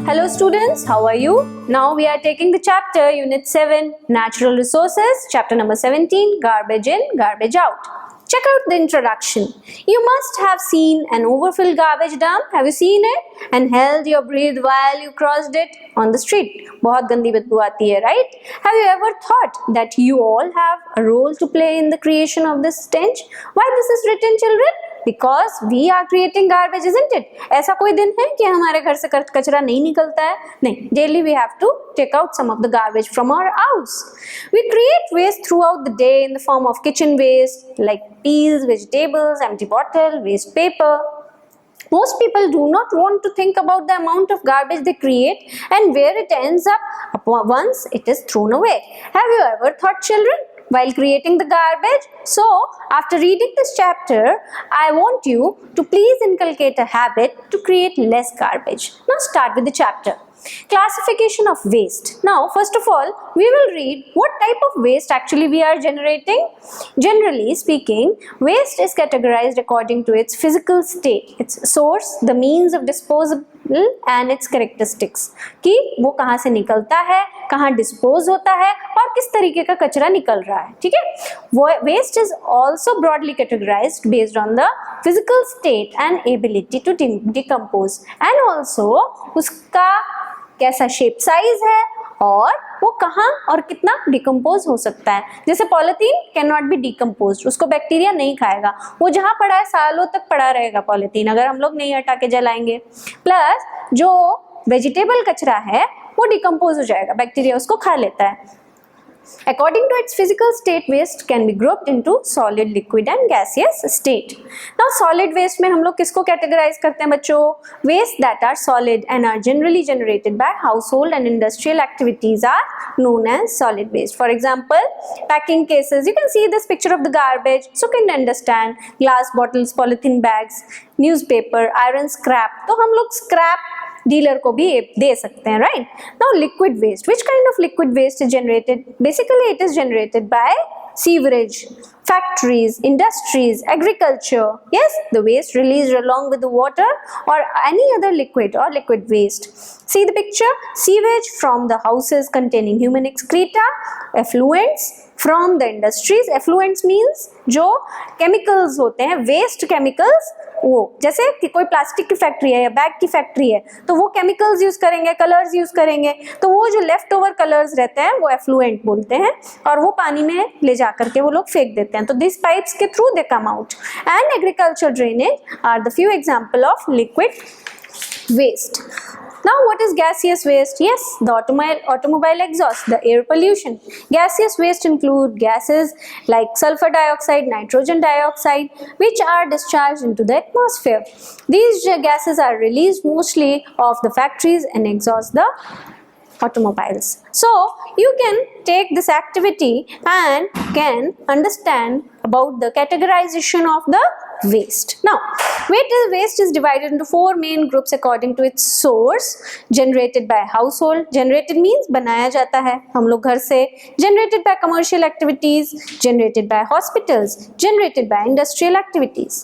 Hello students, how are you? Now we are taking the chapter Unit 7 Natural Resources, chapter number 17 Garbage in, Garbage out. Check out the introduction. You must have seen an overfilled garbage dump. Have you seen it? And held your breath while you crossed it on the street. बहुत गंदी बदबू आती है, right? Have you ever thought that you all have a role to play in the creation of this stench? Why this is written, children? Because we are creating garbage, isn't it? ऐसा कोई दिन है कि हमारे घर से कचरा नहीं निकलता है? नहीं. Daily we have to take out some of the garbage from our house. We create waste throughout the day in the form of kitchen waste like peels, vegetables, empty bottle, waste paper. Most people do not want to think about the amount of garbage they create and where it ends up once it is thrown away. Have you ever thought, children, while creating the garbage? So, after reading this chapter, I want you to please inculcate a habit to create less garbage. Now start with the chapter. Classification of waste. Now, first of all, we will read what type of waste actually we are generating. Generally speaking, waste is categorized according to its physical state, its source, the means of disposal and its characteristics. कि वो कहाँ से निकलता है, कहाँ dispose होता है और किस तरीके का कचरा निकल रहा है, ठीक है? Waste is also broadly categorized based on the physical state and ability to decompose and also उसका कैसा शेप साइज है और वो कहाँ और कितना डिकम्पोज हो सकता है. जैसे polythene can not be decompose, उसको बैक्टीरिया नहीं खाएगा, वो जहाँ पड़ा है सालों तक पड़ा रहेगा पॉलिथीन अगर हम लोग नहीं हटा के जलाएंगे. प्लस जो वेजिटेबल कचरा है वो डिकम्पोज हो जाएगा, बैक्टीरिया उसको खा लेता है. According to its physical state, waste can be grouped into solid, liquid and gaseous state. Now, solid waste में हम लोग किसको categorize करते हैं बच्चों? Waste that are solid and are generally generated by household and industrial activities are known as solid waste. For example, packing cases. You can see this picture of the garbage, so you can understand glass bottles, polythene bags, newspaper, iron scrap. तो हम लोग scrap dealer को भी दे सकते हैं, right? Now liquid waste. Which kind of liquid waste is generated? Basically it is generated by sewerage, factories, industries, agriculture. Yes, the waste released along with the water or any other liquid or liquid waste. See the picture. Sewage from the houses containing human excreta, effluents from the industries. Effluents means जो chemicals होते हैं, waste chemicals. वो जैसे कि कोई plastic की factory है या बैग की फैक्ट्री है तो वो केमिकल्स यूज करेंगे, कलर्स यूज करेंगे, तो वो जो लेफ्ट ओवर कलर्स रहते हैं वो एफ्लुएंट बोलते हैं और वो पानी में ले जा करके वो लोग फेंक देते हैं. तो दिस पाइप्स के through they come out. And agriculture drainage are the few example of liquid waste. Now, what is gaseous waste? Yes, the automobile exhaust, the air pollution. Gaseous waste include gases like sulfur dioxide, nitrogen dioxide, which are discharged into the atmosphere. These gases are released mostly of the factories and exhaust the automobiles. So, you can take this activity and can understand about the categorization of the waste. Now, waste is divided into four main groups according to its source. Generated by household. Generated means बनाया जाता है हम लोग घर से. Generated by commercial activities. Generated by hospitals. Generated by industrial activities.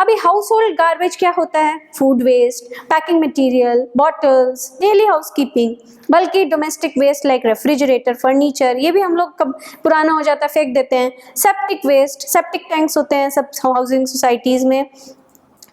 अभी household garbage क्या होता है? Food waste, packing material, bottles, daily housekeeping. बल्कि domestic waste like refrigerator, furniture, ये भी हम लोग कब पुराना हो जाता है फेंक देते हैं. सेप्टिक वेस्ट, सेप्टिक टैंक्स होते हैं सब हाउसिंग सोसाइटीज में.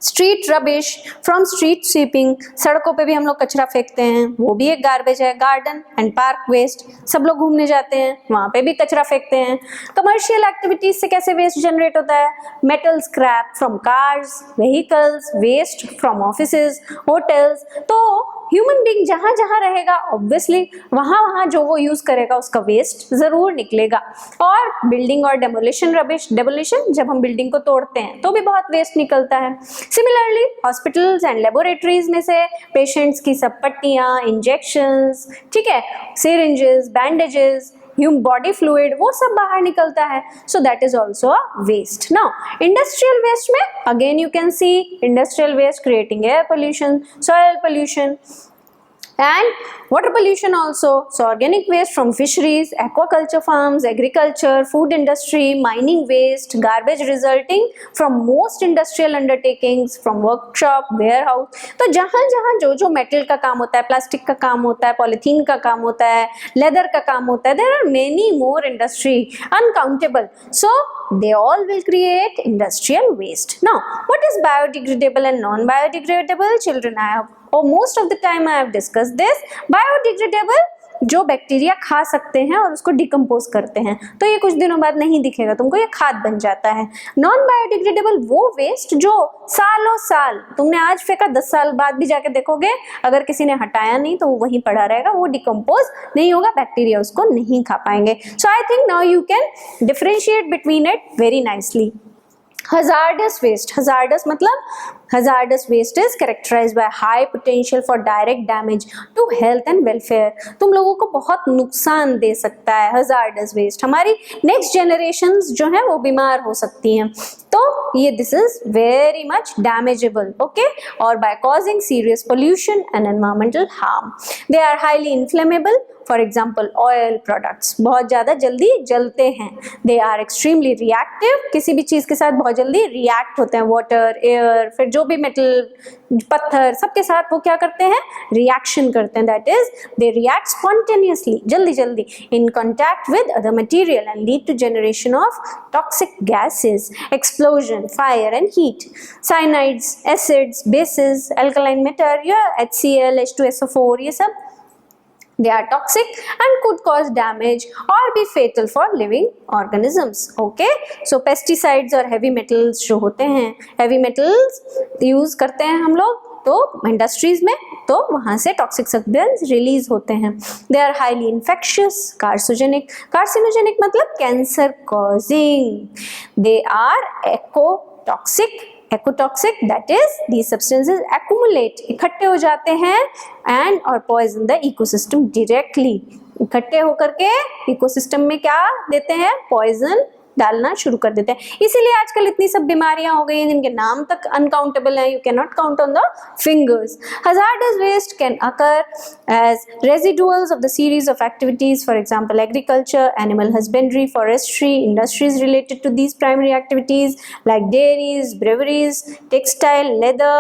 Street rubbish from street sweeping, सड़कों पे भी हम लोग कचरा फेंकते हैं, वो भी एक गार्बेज है. गार्डन एंड पार्क वेस्ट, सब लोग घूमने जाते हैं वहाँ पे भी कचरा फेंकते हैं. कमर्शियल एक्टिविटीज से कैसे वेस्ट जनरेट होता है? Metal scrap from cars, vehicles, waste from offices, hotels. तो ह्यूमन बीइंग जहाँ जहाँ रहेगा ऑब्वियसली वहाँ वहाँ जो वो यूज करेगा उसका वेस्ट जरूर निकलेगा. और बिल्डिंग और डेमोलिशन रबिश, डेमोलिशन जब हम बिल्डिंग को तोड़ते हैं तो भी बहुत वेस्ट निकलता है. सिमिलरली हॉस्पिटल्स एंड लेबोरेटरीज में से पेशेंट्स की सब पट्टियाँ, इंजेक्शंस, ठीक है, syringes, bandages, human body fluid, वो सब बाहर निकलता है. So that is also a waste. Now industrial waste में again you can see industrial waste creating air pollution, soil pollution. And water pollution also. So organic waste from fisheries, aquaculture farms, agriculture, food industry, mining waste, garbage resulting from most industrial undertakings, from workshop, warehouse. तो जहाँ जहाँ जो जो metal का काम होता है, plastic का काम होता है, पॉलीथीन का काम होता है, लेदर का काम होता है, there are many more industry, uncountable. So they all will create industrial waste. Now, what is biodegradable and non-biodegradable? Children, most of the time I have discussed this. Biodegradable जो bacteria खा सकते हैं और उसको डिकम्पोज करते हैं, तो ये कुछ दिनों बाद नहीं दिखेगा तुमको, ये खाद बन जाता है. नॉन बायोडिग्रेडेबल वो वेस्ट जो सालों साल तुमने आज फेंका, 10 साल बाद भी जाके देखोगे, अगर किसी ने हटाया नहीं तो वो वहीं पड़ा रहेगा, वो डिकम्पोज नहीं होगा, बैक्टीरिया उसको नहीं खा पाएंगे. So I think now you can differentiate between it very nicely. Hazardous waste. Hazardous मतलब hazardous waste is characterized by high potential for direct damage to health and welfare. तुम लोगों को बहुत नुकसान दे सकता है hazardous waste. हमारी next generations जो है वो बीमार हो सकती हैं, तो ये this is very much damageable, okay? और by causing serious pollution and environmental harm. They are highly inflammable. For example, oil products बहुत ज़्यादा जल्दी जलते हैं. They are extremely reactive. किसी भी चीज़ के साथ बहुत जल्दी react होते हैं. Water, air, फिर जो भी metal, पत्थर, सबके साथ वो क्या करते हैं? Reaction करते हैं. That is, they react spontaneously, जल्दी जल्दी in contact with other material and lead to generation of toxic gases, explosion, fire and heat. Cyanides, acids, bases, alkaline matter, HCl, H2SO4, ये सब they are toxic and could cause damage or be fatal for living organisms. Okay, so pesticides और heavy metals जो होते हैं, heavy metals use करते हैं हम लोग तो इंडस्ट्रीज में, तो वहाँ से टॉक्सिक सब्सटेंस रिलीज होते हैं. They are highly infectious, carcinogenic. Carcinogenic मतलब cancer causing. They are ecotoxic. Ecotoxic that is these substances accumulate, इकट्ठे हो जाते हैं एंड और पॉइजन द इकोसिस्टम डायरेक्टली. इकट्ठे होकर के इकोसिस्टम में क्या देते हैं? पॉइजन डालना शुरू कर देते हैं. इसीलिए आजकल इतनी सब बीमारियां हो गई हैं जिनके नाम तक अनकाउंटेबल हैं. You can not count on the fingers. Hazardous waste can occur as residuals of the series of activities, for example agriculture, animal husbandry, forestry, industries related to these primary activities like dairies, breweries, textile, leather,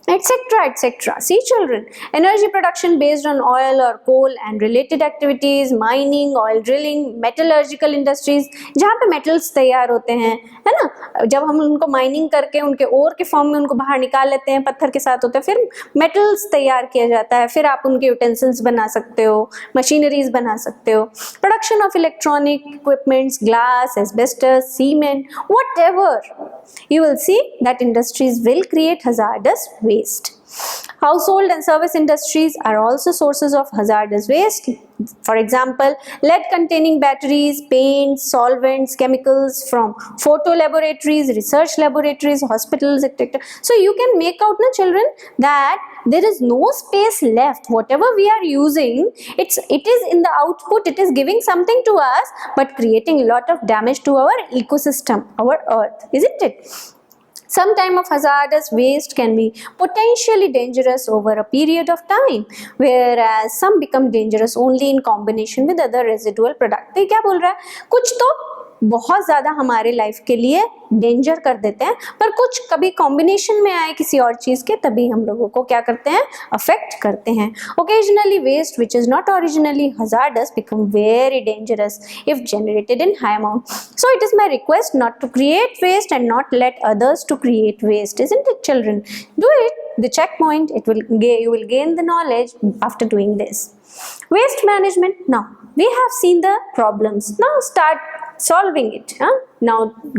etc. etc. See children, energy production based on oil or coal and related activities, mining, oil drilling, metallurgical industries, जहाँ पे metals तैयार होते हैं, है ना? जब हम उनको माइनिंग करके उनके ओर के फॉर्म में उनको बाहर निकाल लेते हैं, पत्थर के साथ होते हैं, फिर मेटल्स तैयार किया जाता है, फिर आप उनके यूटेंसिल्स बना सकते हो, मशीनरीज बना सकते हो. Production of electronic equipments, glass, asbestos, cement, whatever, you will see that industries will create hazardous waste. Household and service industries are also sources of hazardous waste. For example, lead containing batteries, paints, solvents, chemicals from photo laboratories, research laboratories, hospitals, etc. So you can make out, na children, that there is no space left. Whatever we are using, it is in the output, it is giving something to us but creating a lot of damage to our ecosystem, our earth, isn't it? Some type of hazardous waste can be potentially dangerous over a period of time, whereas some become dangerous only in combination with other residual product. तो क्या बोल रहा है? कुछ तो बहुत ज़्यादा हमारे लाइफ के लिए डेंजर कर देते हैं, पर कुछ कभी कॉम्बिनेशन में आए किसी और चीज़ के, तभी हम लोगों को क्या करते हैं? अफेक्ट करते हैं. Occasionally waste which is not originally hazardous become very dangerous if generated in high amount. So it is my request not to create waste and not let others to create waste, isn't it children? Do it, the checkpoint, you will gain the knowledge after doing this. Waste management. Now we have seen the problems, now start solving it. Now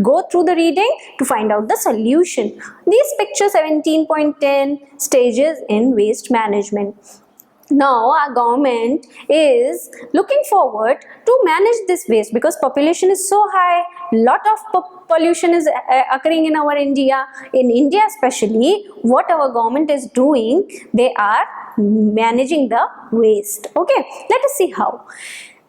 go through the reading to find out the solution. These picture 17.10 stages in waste management. Now our government is looking forward to manage this waste because population is so high, lot of pollution is occurring in our India. In India especially, what our government is doing, they are managing the waste. Okay, let us see how.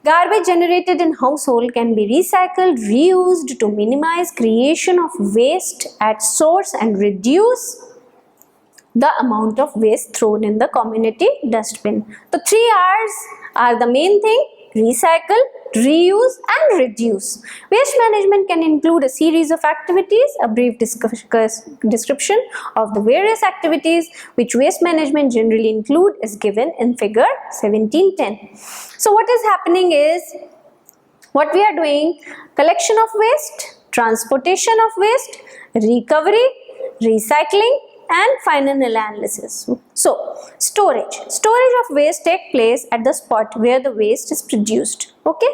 Garbage generated in household can be recycled, reused to minimize creation of waste at source and reduce the amount of waste thrown in the community dustbin. The 3 R's are the main thing: recycle, reuse and reduce. Waste management can include a series of activities. A brief description of the various activities which waste management generally include is given in figure 1710. So what is happening is, what we are doing: collection of waste, transportation of waste, recovery, recycling and final analysis. So storage of waste take place at the spot where the waste is produced. Okay,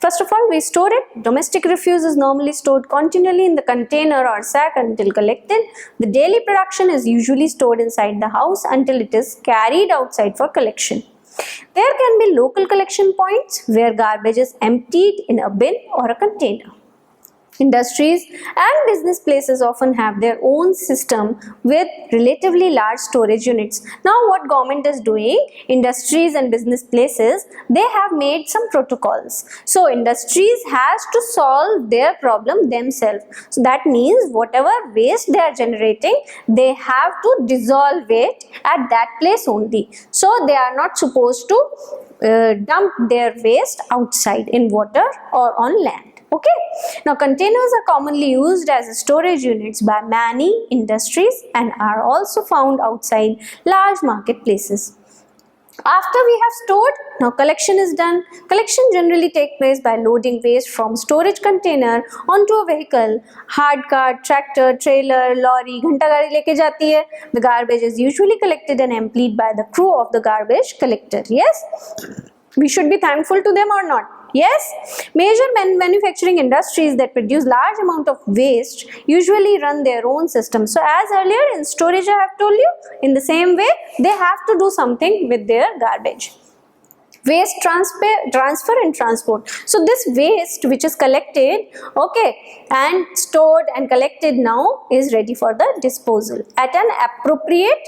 first of all we store it. Domestic refuse is normally stored continually in the container or sack until collected. The daily production is usually stored inside the house until it is carried outside for collection. There can be local collection points where garbage is emptied in a bin or a container. Industries and business places often have their own system with relatively large storage units. Now what government is doing, industries and business places, they have made some protocols. So industries has to solve their problem themselves. So that means whatever waste they are generating, they have to dissolve it at that place only. So they are not supposed to dump their waste outside in water or on land. Okay. Now containers are commonly used as storage units by many industries and are also found outside large marketplaces. After we have stored, now collection is done. Collection generally takes place by loading waste from storage container onto a vehicle. Hard cart, tractor, trailer, lorry, घंटा गाड़ी लेके जाती है. The garbage is usually collected and emptied by the crew of the garbage collector. Yes, we should be thankful to them or not? Yes, major manufacturing industries that produce large amount of waste usually run their own system. So as earlier in storage I have told you, in the same way they have to do something with their garbage. Waste transfer and transport. So this waste which is collected, okay, and stored and collected now is ready for the disposal at an appropriate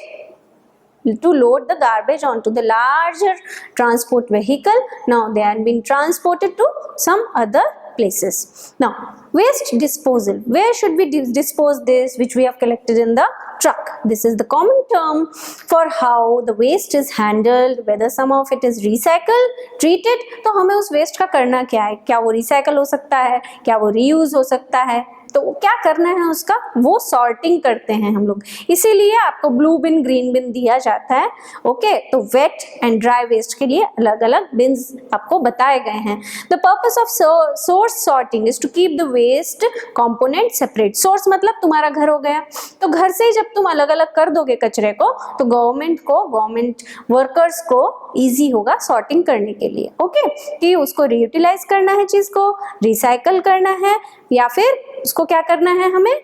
to load the garbage onto the larger transport vehicle. Now they are being transported to some other places. Now waste disposal, where should we dispose this which we have collected in the truck? This is the common term for how the waste is handled, whether some of it is recycled, treated. तो हमें उस waste का करना क्या है? क्या वो recycle हो सकता है? क्या वो reuse हो सकता है? तो क्या करना है उसका, वो सॉर्टिंग करते हैं हम लोग, इसीलिए आपको ब्लू बिन ग्रीन बिन दिया जाता है. ओके, तो वेट एंड ड्राई वेस्ट के लिए अलग अलग बिन्स आपको बताए गए हैं. The purpose of source sorting is to keep the waste component separate. Source मतलब तुम्हारा घर हो गया, तो घर से ही जब तुम अलग अलग कर दोगे कचरे को, तो गवर्नमेंट वर्कर्स को ईजी होगा सॉर्टिंग करने के लिए. ओके, कि उसको रीयूटिलाइज करना है, चीज को रिसाइकल करना है, या फिर उसको क्या करना है, हमें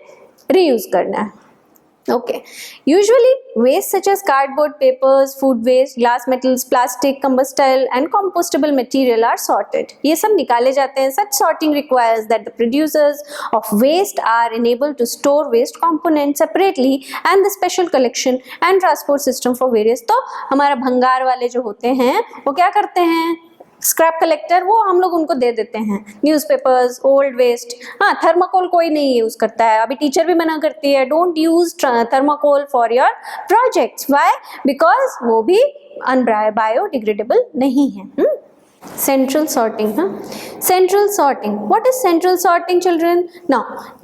रीयूज करना है. Okay, usually waste such as cardboard, papers, food waste, glass, metals, plastic, combustible and compostable material are sorted. ये सब निकाले जाते हैं. Such sorting requires that the producers of waste are enabled to store waste components separately and the special collection and transport system for various. तो हमारा भंगार वाले जो होते हैं वो क्या करते हैं, स्क्रैप कलेक्टर, वो हम लोग उनको दे देते हैं. Newspapers, old waste. हाँ, थर्माकोल कोई नहीं यूज़ करता है, अभी टीचर भी मना करती है, don't use thermocol for your projects. Why? Because वो भी बायोडिग्रेडेबल नहीं है. Central sorting. Central sorting. What is central sorting, children? Now,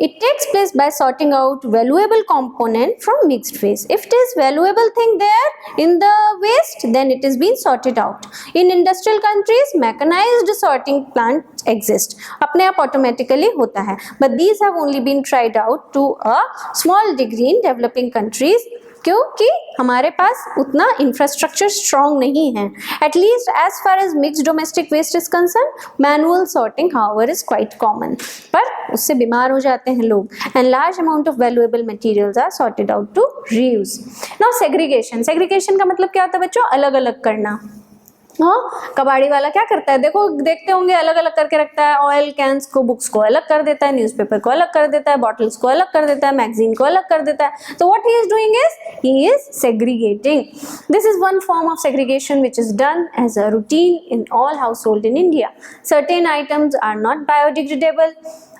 it takes place by sorting out valuable component from mixed waste. If it is valuable thing there in the waste, then it is being sorted out. In industrial countries, mechanized sorting plants exist. अपने आप automatically होता है. But these have only been tried out to a small degree in developing countries. क्योंकि हमारे पास उतना infrastructure strong नहीं है. At least as far as mixed domestic waste is concern, manual sorting however is quite common, पर उससे बीमार हो जाते हैं लोग. And large amount of valuable materials are sorted out to reuse. Now segregation. Segregation का मतलब क्या होता है बच्चों? अलग अलग करना. हाँ, कबाड़ी वाला क्या करता है, देखो देखते होंगे, अलग अलग करके रखता है. ऑयल कैंस को, बुक्स को अलग कर देता है, न्यूज़पेपर को अलग कर देता है, बॉटल्स को अलग कर देता है, मैगजीन को अलग कर देता है. तो what he is doing is he is segregating. This is one form of segregation which is done as a routine in all household in India. Certain items are not biodegradable.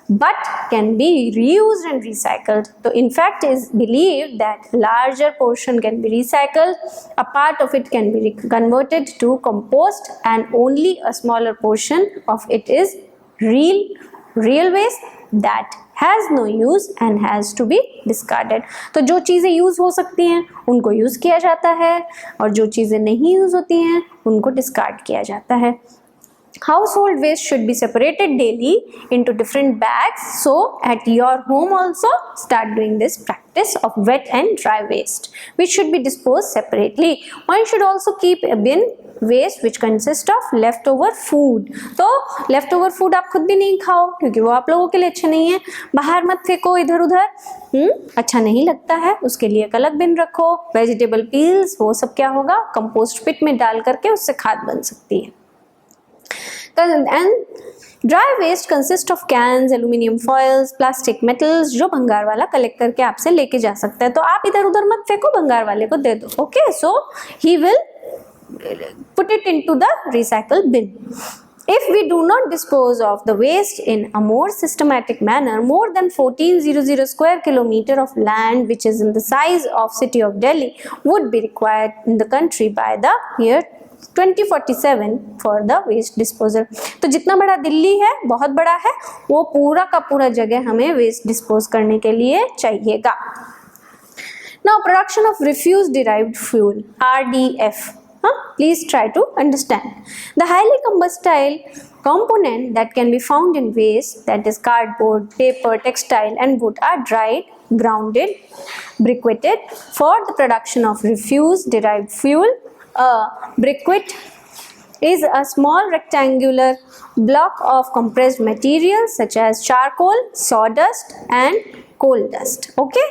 but can be reused and recycled. So in fact is believed that larger portion can be recycled, a part of it can be converted to compost, and only a smaller portion of it is real waste that has no use and has to be discarded. तो जो चीज़ें use हो सकती हैं उनको use किया जाता है, और जो चीज़ें नहीं यूज़ होती हैं उनको डिस्कार्ड किया जाता है. Household waste should be separated daily into different bags. So at your home also start doing this practice of wet and dry waste, which should be disposed separately. One should also keep a bin waste which consists of leftover food. तो leftover food आप खुद भी नहीं खाओ क्योंकि वो आप लोगों के लिए अच्छा नहीं है. बाहर मत फेंको इधर उधर, अच्छा नहीं लगता है, उसके लिए एक अलग बिन रखो. वेजिटेबल पील्स वो सब क्या होगा, कंपोस्ट पिट में डाल करके उससे खाद बन सकती है. And dry waste consists of cans, aluminium foils, plastic metals, जो भंगार वाला कलेक्ट करके आपसे लेके जा सकता है. तो आप इधर उधर मत फेंको, भंगार वाले को दे दो. Okay, so he will put it into the recycle bin. If we do not dispose of the waste in a more systematic manner, more than 1400 square kilometer of land, which is in the size of city of Delhi, would be required in the country by the year 2047 for the waste disposal. तो जितना बड़ा दिल्ली है, बहुत बड़ा है, वो पूरा का पूरा जगह हमें वेस्ट डिस्पोज करने के लिए चाहिएगा. Now production of refuse derived fuel, RDF. Please try to understand. The highly combustible component that can be found in waste, that is cardboard, paper, textile and wood, are dried, grounded, briquetted for the production of refuse derived fuel. A briquette is a small rectangular block of compressed materials such as charcoal, sawdust and coal dust. Okay.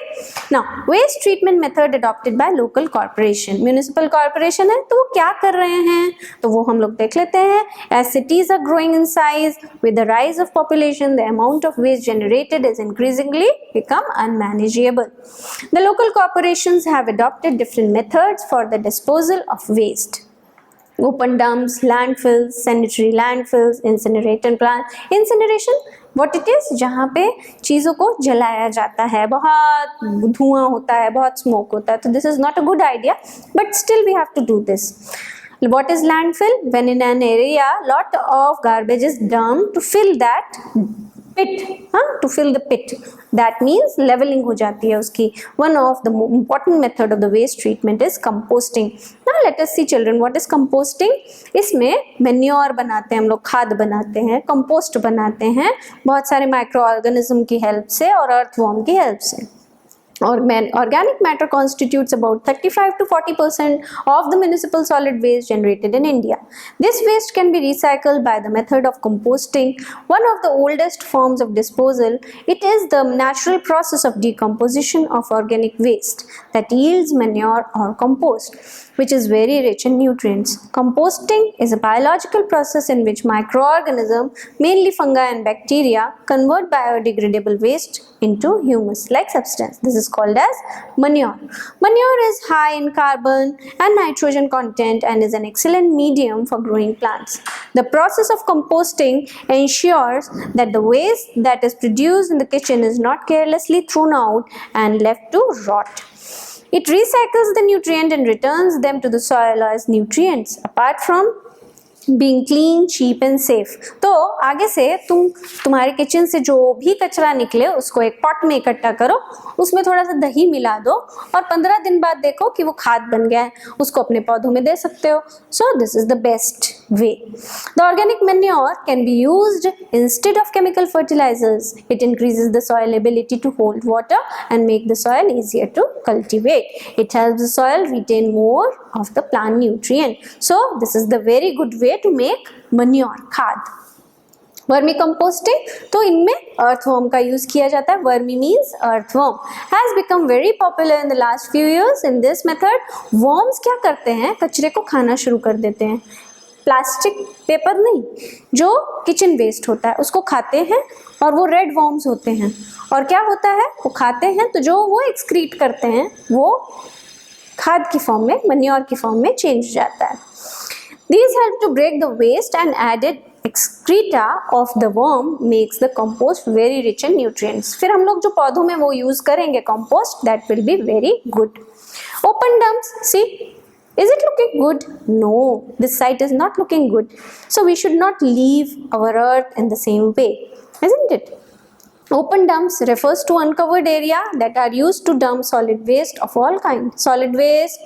Now waste treatment method adopted by local corporation. Municipal corporation है तो वो क्या कर रहे हैं, तो वो हम लोग देख लेते हैं. As cities are growing in size, with the rise of population, the amount of waste generated is increasingly become unmanageable. The local corporations have adopted different methods for the disposal of waste. Open dumps, landfills, sanitary landfills, incineration plant. Incineration what it is, जहाँ पे चीज़ों को जलाया जाता है, बहुत धुआं होता है, बहुत स्मोक होता है. तो this is not a good idea, but still we have to do this. What is landfill? When in an area lot of garbage is dumped to fill that pit, to fill the pit. That means leveling हो जाती है उसकी. One of the important method of the waste treatment is composting. Now let us see children, what is composting? इसमें manure बनाते हैं हम लोग, खाद बनाते हैं, compost बनाते हैं बहुत सारे माइक्रो ऑर्गेनिज्म की हेल्प से और अर्थवॉर्म की हेल्प से. Organic matter constitutes about 35 to 40% of the municipal solid waste generated in India. This waste can be recycled by the method of composting, one of the oldest forms of disposal. It is the natural process of decomposition of organic waste that yields manure or compost, which is very rich in nutrients. Composting is a biological process in which microorganisms, mainly fungi and bacteria, convert biodegradable waste into humus-like substance. This is called as manure. Manure is high in carbon and nitrogen content and is an excellent medium for growing plants. The process of composting ensures that the waste that is produced in the kitchen is not carelessly thrown out and left to rot. It recycles the nutrient and returns them to the soil as nutrients. Apart from being clean, cheap and safe. तो आगे से तुम्हारे kitchen से जो भी कचरा निकले उसको एक पॉट में इकट्ठा करो, उसमें थोड़ा सा दही मिला दो और 15 दिन बाद देखो कि वो खाद बन गया है, उसको अपने पौधों में दे सकते हो. So this is the best way. The organic manure can be used instead of chemical fertilizers. It increases the soil ability to hold water and make the soil easier to cultivate. It helps the soil retain more of the plant nutrient. So this is the very good way to make manure, खाद. Vermi composting, तो इनमें earthworm का use किया जाता है. Vermi means earthworm. Has become very popular in the last few years. In this method worms क्या करते हैं, कचरे को खाना शुरू कर देते हैं. प्लास्टिक पेपर नहीं, जो किचन वेस्ट होता है उसको खाते हैं और वो रेड वर्म्स होते हैं. और क्या होता है, वो खाते हैं तो जो वो एक्सक्रीट करते हैं वो खाद की फॉर्म में, मन्योर की फॉर्म में चेंज हो जाता है. These help to break the waste and add it excreta of the worm makes the compost very rich in nutrients. फिर हम लोग जो पौधों में वो यूज करेंगे compost, that will be very good. Open dumps, see, is it looking good? No, this site is not looking good. So we should not leave our earth in the same way, isn't it? Open dumps refers to uncovered area that are used to dump solid waste of all kinds. Solid waste,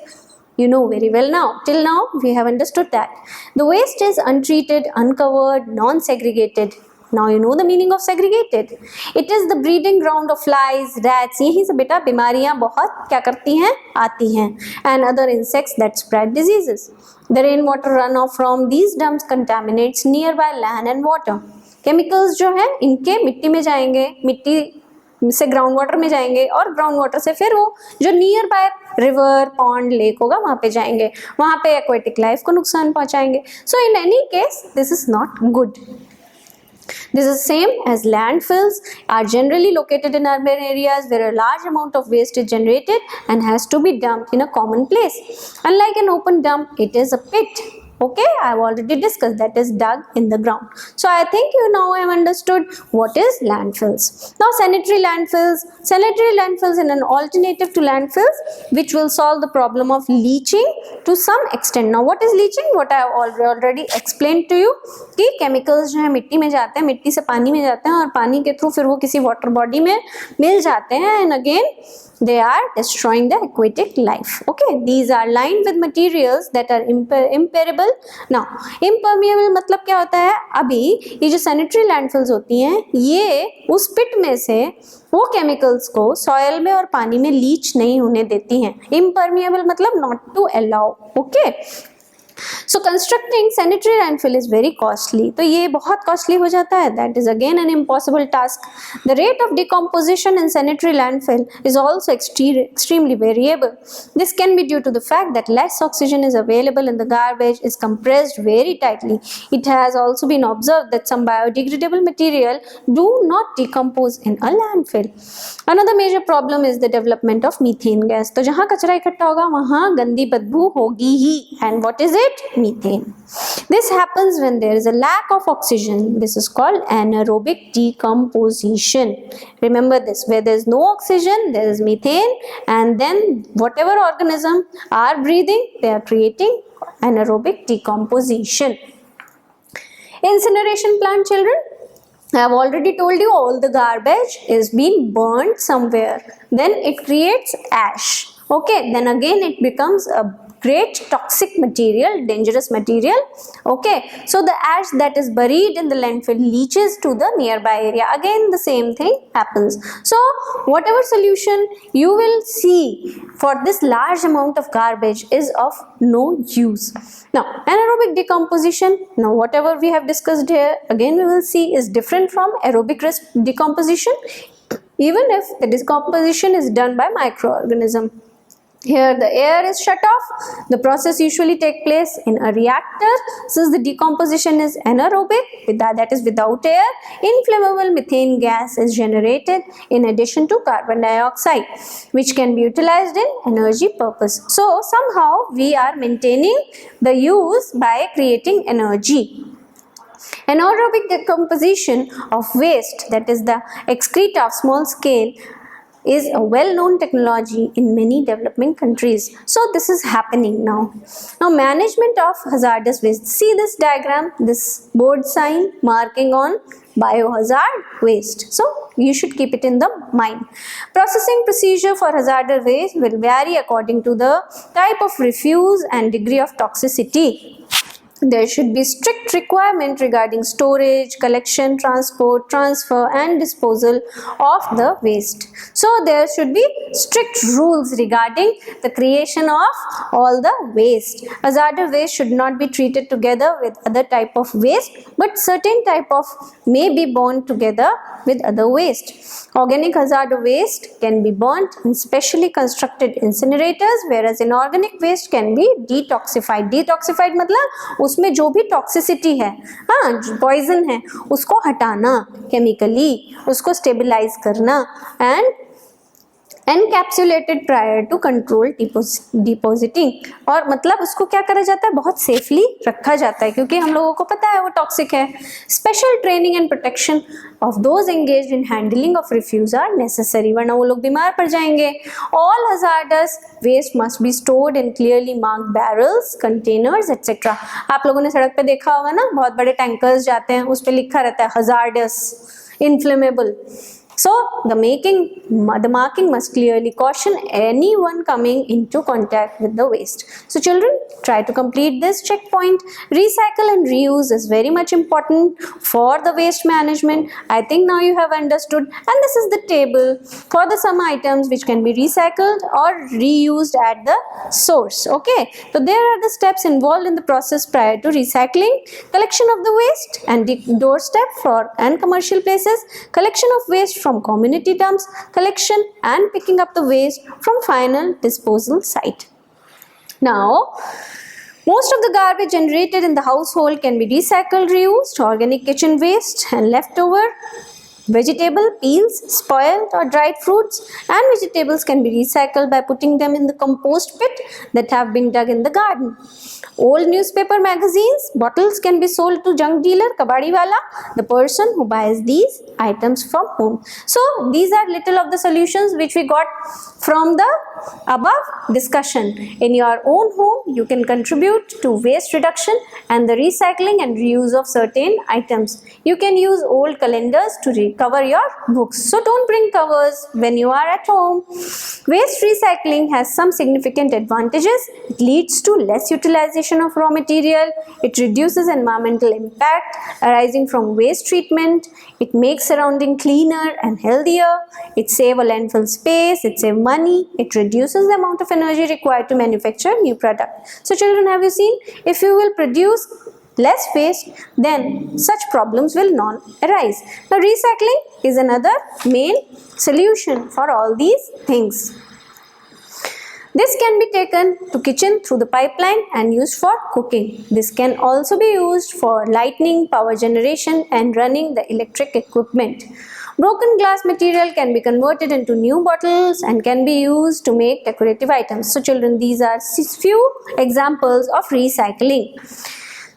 you know very well now. Till now we have understood that. The waste is untreated, uncovered, non-segregated. Now you know the meaning of segregated. It is the breeding ground of flies, rats. यहीं से बेटा बीमारियां बहुत क्या करती हैं, आती हैं, and other insects that spread diseases. The rainwater runoff from these dumps contaminates nearby land and water. Chemicals जो हैं इनके मिट्टी में जाएंगे, मिट्टी से ग्राउंड वाटर में जाएंगे और ग्राउंड वाटर से फिर वो जो near by river, pond, lake होगा वहां पे जाएंगे, वहां पे एक्वेटिक लाइफ को नुकसान पहुंचाएंगे. So in any case this is not good. This is same as landfills are generally located in urban areas where a large amount of waste is generated and has to be dumped in a common place. Unlike an open dump, it is a pit. Okay, I have already discussed, that is dug in the ground. So I think you now have understood what is landfills. Now sanitary landfills. Sanitary landfills is an alternative to landfills which will solve the problem of leaching to some extent. Now what is leaching? What I have already explained to you कि chemicals जो है मिट्टी में जाते हैं, मिट्टी से पानी में जाते हैं और पानी के थ्रू फिर वो किसी वाटर बॉडी में मिल जाते हैं and again they are destroying the aquatic life. Okay, these are lined with materials that are impermeable. Now impermeable मतलब क्या होता है? अभी ये जो sanitary landfills होती हैं ये उस पिट में से वो केमिकल्स को सॉयल में और पानी में लीच नहीं होने देती हैं. impermeable मतलब not to allow. Okay, so constructing sanitary landfill is very costly. तो ये बहुत costly हो जाता है. That is again an impossible task. The rate of decomposition in sanitary landfill is also extremely variable. This can be due to the fact that less oxygen is available and the garbage is compressed very tightly. It has also been observed that some biodegradable material do not decompose in a landfill. Another major problem is the development of methane gas. तो जहाँ कचरा इकट्ठा होगा वहाँ गंदी बदबू होगी ही. And what is it? Methane. This happens when there is a lack of oxygen. This is called anaerobic decomposition. Remember this, where there is no oxygen there is methane, and then whatever organism are breathing they are creating anaerobic decomposition. Incineration plant, children, I have already told you all the garbage is being burnt somewhere, then it creates ash. Okay, then again it becomes a great toxic material, dangerous material. Okay, so the ash that is buried in the landfill leaches to the nearby area. Again the same thing happens. So whatever solution you will see for this large amount of garbage is of no use. Now anaerobic decomposition, now whatever we have discussed here again we will see is different from aerobic decomposition, even if the decomposition is done by microorganism. Here the air is shut off. The process usually takes place in a reactor. Since the decomposition is anaerobic, that is without air, inflammable methane gas is generated in addition to carbon dioxide, which can be utilized in energy purpose. So somehow we are maintaining the use by creating energy. Anaerobic decomposition of waste, that is the excreta of small scale, is a well-known technology in many developing countries. So this is happening now. Now management of hazardous waste. See this diagram, this board sign marking on biohazard waste. So you should keep it in the mind. Processing procedure for hazardous waste will vary according to the type of refuse and degree of toxicity. There should be strict requirement regarding storage, collection, transport, transfer and disposal of the waste. So there should be strict rules regarding the creation of all the waste. Hazardous waste should not be treated together with other type of waste, but certain type of may be burned together with other waste. Organic hazardous waste can be burnt in specially constructed incinerators, whereas inorganic waste can be detoxified. Detoxified मतलब उसमें जो भी toxicity है, हाँ poison है, उसको हटाना chemically, उसको स्टेबलाइज करना and encapsulated prior to control depositing, और मतलब उसको क्या करा जाता है, बहुत सेफली रखा जाता है क्योंकि हम लोगों को पता है वो टॉक्सिक है. Special training and protection of those engaged in handling of refuse are necessary, वरना वो लोग बीमार पड़ जाएंगे. All hazardous waste must be stored in clearly marked barrels, containers etcetera. आप लोगों ने सड़क पे देखा होगा ना, बहुत बड़े टैंकर्स जाते हैं, उस पर लिखा रहता है hazardous, inflammable. So the marking must clearly caution anyone coming into contact with the waste. So children, try to complete this checkpoint. Recycle and reuse is very much important for the waste management. I think now you have understood, and this is the table for the some items which can be recycled or reused at the source. Okay, so there are the steps involved in the process prior to recycling: collection of the waste and the doorstep for and commercial places, collection of waste from community dumps, collection and picking up the waste from final disposal site. Now, most of the garbage generated in the household can be recycled, reused. Organic kitchen waste and leftover vegetable peels, spoiled or dried fruits and vegetables can be recycled by putting them in the compost pit that have been dug in the garden. Old newspaper magazines, bottles can be sold to junk dealer, kabadi wala, the person who buys these items from home. So these are little of the solutions which we got from the above discussion. In your own home, you can contribute to waste reduction and the recycling and reuse of certain items. You can use old calendars to recover your books. So don't bring covers when you are at home. Waste recycling has some significant advantages. It leads to less utilization of raw material. It reduces environmental impact arising from waste treatment. It makes surrounding cleaner and healthier. It saves a landfill space. It saves money. It reduces the amount of energy required to manufacture new product. So children, have you seen? If you will produce less waste, then such problems will not arise. Now recycling is another main solution for all these things. This can be taken to kitchen through the pipeline and used for cooking. This can also be used for lighting, power generation and running the electric equipment. Broken glass material can be converted into new bottles and can be used to make decorative items. So children, these are few examples of recycling.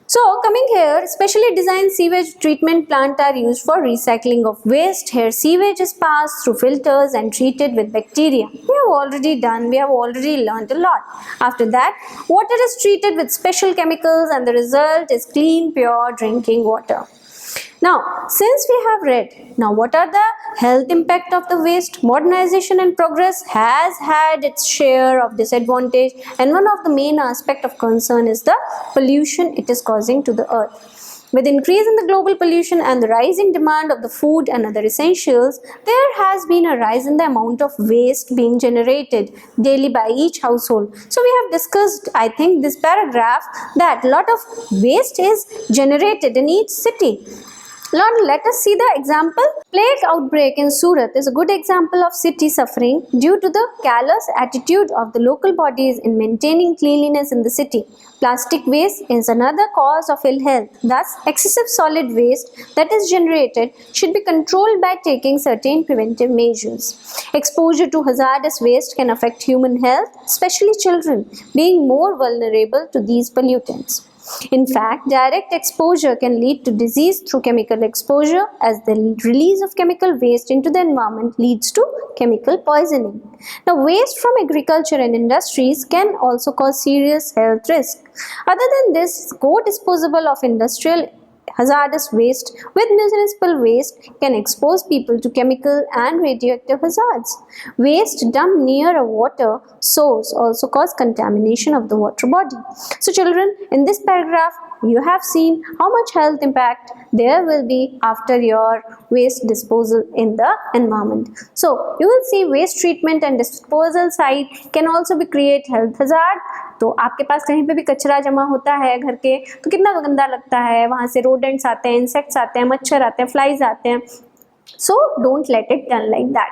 So coming here, specially designed sewage treatment plant are used for recycling of waste. Here sewage is passed through filters and treated with bacteria. We have already learned a lot. After that, water is treated with special chemicals and the result is clean, pure drinking water. Now, since we have read, now what are the health impact of the waste? Modernization and progress has had its share of disadvantage, and one of the main aspect of concern is the pollution it is causing to the earth. With increase in the global pollution and the rising demand of the food and other essentials, there has been a rise in the amount of waste being generated daily by each household. So we have discussed, I think, this paragraph that a lot of waste is generated in each city. Now let us see the example. Plague outbreak in Surat is a good example of city suffering due to the callous attitude of the local bodies in maintaining cleanliness in the city. Plastic waste is another cause of ill health. Thus, excessive solid waste that is generated should be controlled by taking certain preventive measures. Exposure to hazardous waste can affect human health, especially children, being more vulnerable to these pollutants. In fact, direct exposure can lead to disease through chemical exposure, as the release of chemical waste into the environment leads to chemical poisoning. Now, waste from agriculture and industries can also cause serious health risk. Other than this, co-disposal of industrial hazardous waste with municipal waste can expose people to chemical and radioactive hazards. Waste dumped near a water source also cause contamination of the water body. So children, in this paragraph, you have seen how much health impact there will be after your waste disposal in the environment. So you will see waste treatment and disposal site can also be create health hazard. तो आपके पास कहीं पे भी कचरा जमा होता है घर के, तो कितना गंदा लगता है, वहाँ से रोडेंट्स आते हैं, इंसेक्ट्स आते हैं, मच्छर आते हैं, फ्लाइज आते हैं, So don't let it done like that.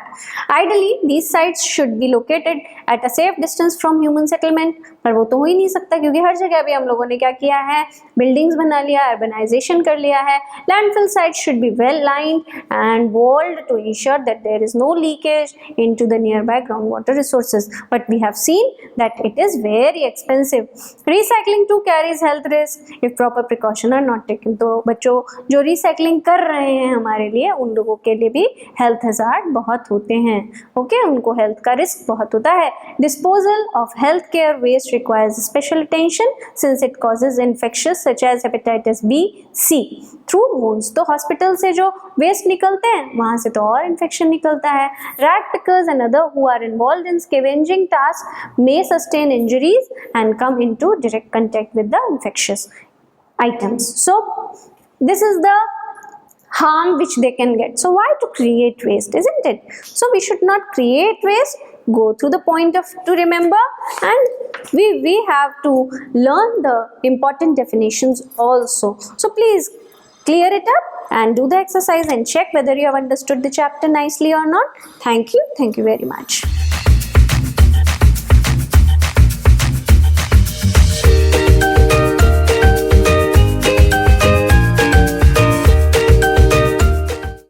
Ideally, these sites should be located at a safe distance from human settlement. पर वो तो हो ही नहीं सकता क्योंकि हर जगह भी हम लोगों ने क्या किया है, बिल्डिंग्स बना लिया, अर्बनाइजेशन कर लिया है. Landfill sites should be well lined and walled to ensure that there is no leakage into the nearby groundwater resources. But we have seen that it is very expensive. Recycling too carries health risk if proper precaution are not taken. तो बच्चों जो recycling कर रहे हैं हमारे लिए, उन लोगों के लिए भी हेल्थ हजार्ड बहुत होते हैं. ओके, उनको हेल्थ का रिस्क बहुत होता है. Disposal of health care waste requires special attention since it causes infections such as hepatitis B, C through wounds. तो हॉस्पिटल से जो वेस्ट निकलते हैं वहाँ से तो और इन्फेक्शन निकलता है. Rat pickers and other who are involved in scavenging tasks may sustain injuries and come into direct contact with the infectious items. So this is the harm which they can get. So why to create waste, isn't it? So we should not create waste. Go through the point of to remember, and we have to learn the important definitions also. So please clear it up and do the exercise and check whether you have understood the chapter nicely or not. Thank you very much.